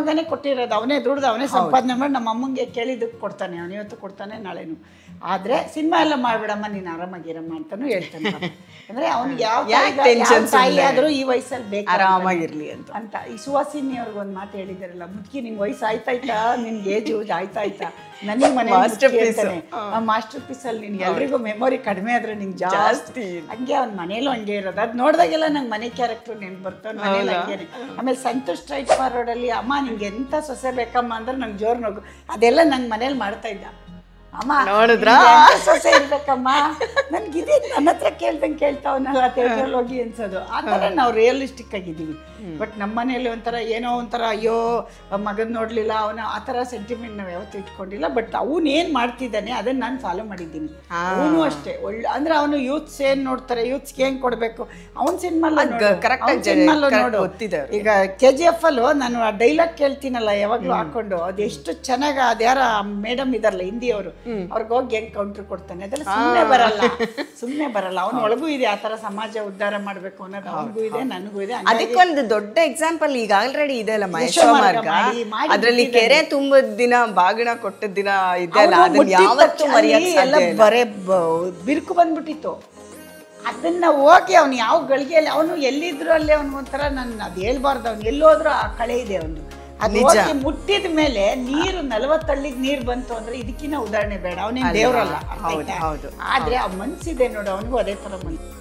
ಮಗನೇ ಕೊಟ್ಟಿರೋದು, ಅವನೇ ದುಡ್ದು ಅವನೇ ಸಂಪಾದನೆ ಮಾಡಿ ನಮ್ಮ ಅಮ್ಮಂಗೆ ಕೇಳಿದ್ದಕ್ಕೆ ಕೊಡ್ತಾನೆ, ಅವನು ಇವತ್ತು ಕೊಡ್ತಾನೆ ನಾಳೆನು. ಆದರೆ ಸಿನಿಮಾ ಎಲ್ಲ ಮಾಡ್ಬಿಡಮ್ಮ, ನೀನು ಆರಾಮಾಗಿರಮ್ಮ ಅಂತಾನು ಹೇಳ್ತಾನೆ. ಅಂದರೆ ಅವ್ನಿಗೆ ಯಾವ ತಾಯಿ ಆದರೂ ಈ ವಯಸ್ಸಲ್ಲಿ ಬೇಕು ಆರಾಮಾಗಿರ್ಲಿ ಅಂತ. ಈ ಸುಹಾಸಿನಿ ಅವ್ರಿಗೆ ಒಂದು ಮಾತು ಹೇಳಿದಾರಲ್ಲ, ಮುದುಕಿ ನಿಂಗೆ ವಯಸ್ಸು ಆಯ್ತಾಯ್ತಾ, ನಿನ್ಗೆ ಏಜ್ ಆಯ್ತಾಯ್ತಾ, ನನಗೆ ಮನೆ ಮಾಸ್ಟರ್ ಪೀಸಲ್ಲಿ ನೀನು ಎಲ್ರಿಗೂ ಮೆಮೊರಿ ಕಡಿಮೆ ಆದ್ರೆ ನಿಂಗೆ ಜಾಸ್ತಿ. ಹಂಗೆ ಅವ್ನ ಮನೇಲೂ ಹಂಗೆ ಇರೋದು. ಅದು ನೋಡಿದಾಗೆಲ್ಲ ನಂಗೆ ಮನೆ ಕ್ಯಾರೆಕ್ಟರ್ ನೆನ್ಪು ಬರ್ತಾವೆ ಮನೇಲಿ ಹಂಗೇನೆ. ಆಮೇಲೆ ಸಂತೋಷ್ ಸ್ಟ್ರೈಟ್ ಫಾರ್ವರ್ಡಲ್ಲಿ ಅಮ್ಮ ನಿಂಗೆ ಎಂಥ ಸೊಸೆ ಬೇಕಮ್ಮ ಅಂದ್ರೆ ನಂಗೆ ಜೋರು ನಗು, ಅದೆಲ್ಲ ನಂಗೆ ಮನೇಲಿ ಮಾಡ್ತಾ ಇದ್ದ. ಅಮ್ಮ ನೋಡಿದ್ರ ಸೊಸೆ ಇರ್ಬೇಕಮ್ಮ, ನನ್ಗಿದೆ ನನ್ನ ಹತ್ರ ಕೇಳ್ದಂಗೆ ಕೇಳ್ತಾವನಲ್ಲ ಥಿಯೇಟ್ರಲ್ಲಿ ಹೋಗಿ ಅನ್ಸೋದು. ಆ ಥರ ನಾವು ರಿಯಲಿಸ್ಟಿಕ್ ಆಗಿದ್ದೀವಿ. ಬಟ್ ನಮ್ಮ ಮನೇಲಿ ಒಂಥರ ಏನೋ ಒಂಥರ ಅಯ್ಯೋ ಮಗನ್ ನೋಡ್ಲಿಲ್ಲ ಅವನ ಆ ಥರ ಸೆಂಟಿಮೆಂಟ್ ನಾವು ಯಾವತ್ತೂ ಇಟ್ಕೊಂಡಿಲ್ಲ. ಬಟ್ ಅವನು ಏನು ಮಾಡ್ತಿದ್ದಾನೆ ಅದನ್ನ ನಾನು ಫಾಲೋ ಮಾಡಿದ್ದೀನಿ. ಅವನು ಅಷ್ಟೇ ಒಳ್ಳೆ, ಅಂದ್ರೆ ಅವನು ಯೂತ್ಸ್ ಏನು ನೋಡ್ತಾರೆ, ಯೂತ್ಸ್ಗೆ ಹೆಂಗೆ ಕೊಡಬೇಕು, ಅವ್ನ ಸಿನಿಮಾಲ್ಲೂ ನೋಡು. ಈಗ KGF ಅಲ್ಲೂ ನಾನು ಆ ಡೈಲಾಗ್ ಕೇಳ್ತೀನಲ್ಲ ಯಾವಾಗಲೂ ಹಾಕೊಂಡು, ಅದು ಎಷ್ಟು ಚೆನ್ನಾಗಿ ಅದ್ಯಾರ ಮೇಡಮ್ ಇದಾರಲ್ಲ ಹಿಂದಿಯವರು, ಅವ್ರಿಗೆ ಹೋಗಿ ಹೆಂಗ್ ಕೌಂಟ್ರ್ ಕೊಡ್ತಾನೆ, ಅದೆಲ್ಲ ಸುಮ್ಮನೆ ಬರಲ್ಲ. ಅವನ ಒಳಗೂ ಇದೆ ಆ ಥರ ಸಮಾಜ ಉದ್ಧಾರ ಮಾಡಬೇಕು ಅನ್ನೋದು, ಅವನಿಗೂ ಇದೆ ನನಗೂ ಇದೆ. ಅದಕ್ಕೊಂದು ದೊಡ್ಡ ಎಕ್ಸಾಂಪಲ್ ಈಗ ಆಲ್ರೆಡಿ ಇದೆ ಅಲ್ಲ ಮಹೇಶ ಮಾರ್ಗ, ಅದ್ರಲ್ಲಿ ಕೆರೆ ತುಂಬದ ದಿನ ಬಾಗಿಣ ಕೊಟ್ಟದ ದಿನ ಇದೆಲ್ಲ, ಅದನ್ನ ಯಾವತ್ತೂ ಮರೆಯಲ್ಲ. ಬರೇ ಬಿರುಕು ಬಂದ್ಬಿಟ್ಟಿತ್ತು. ಅದನ್ನ ಹೋಗಿ ಅವ್ನು ಯಾವ ಗಳಿಗೆಯಲ್ಲಿ ಅವನು ಎಲ್ಲಿದ್ರು ಅಲ್ಲೇ ಅವ್ನು ಒಂಥರ, ನಾನು ಅದು ಹೇಳ್ಬಾರ್ದು, ಅವ್ನು ಎಲ್ಲೋದ್ರೂ ಆ ಕಳೆ ಇದೆ ಅವನು. ಅದು ಮುಟ್ಟಿದ ಮೇಲೆ ನೀರು 40 ಹಳ್ಳಿಗೆ ನೀರು ಬಂತು ಅಂದ್ರೆ ಇದಕ್ಕಿನ್ನ ಉದಾಹರಣೆ ಬೇಡ. ಅವನೇನು ದೇವ್ರಲ್ಲ, ಆದ್ರೆ ಆ ಮನ್ಸಿದೆ ನೋಡು, ಅವನಿಗೂ ಅದೇ ತರ ಮನ್ಸು.